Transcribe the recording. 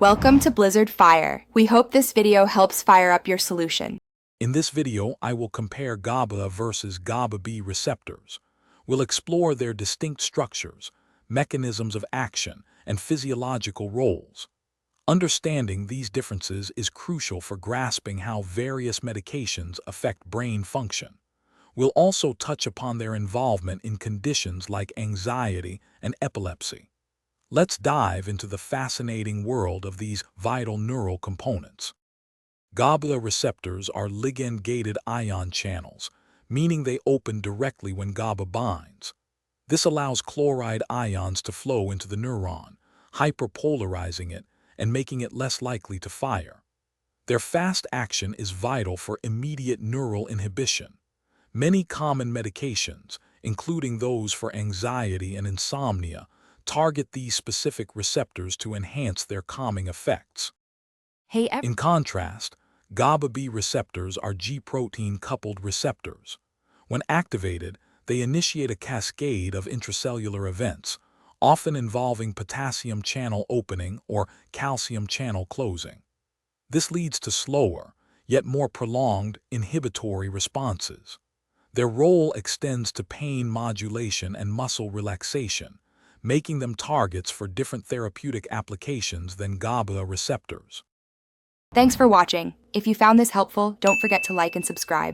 Welcome to Blizzard Fire. We hope this video helps fire up your solution. In this video, I will compare GABA versus GABA-B receptors. We'll explore their distinct structures, mechanisms of action, and physiological roles. Understanding these differences is crucial for grasping how various medications affect brain function. We'll also touch upon their involvement in conditions like anxiety and epilepsy. Let's dive into the fascinating world of these vital neural components. GABA receptors are ligand-gated ion channels, meaning they open directly when GABA binds. This allows chloride ions to flow into the neuron, hyperpolarizing it and making it less likely to fire. Their fast action is vital for immediate neural inhibition. Many common medications, including those for anxiety and insomnia, target these specific receptors to enhance their calming effects. In contrast, GABA-B receptors are G-protein-coupled receptors. When activated, they initiate a cascade of intracellular events, often involving potassium channel opening or calcium channel closing. This leads to slower, yet more prolonged, inhibitory responses. Their role extends to pain modulation and muscle relaxation, making them targets for different therapeutic applications than GABA receptors. Thanks for watching. If you found this helpful, don't forget to like and subscribe.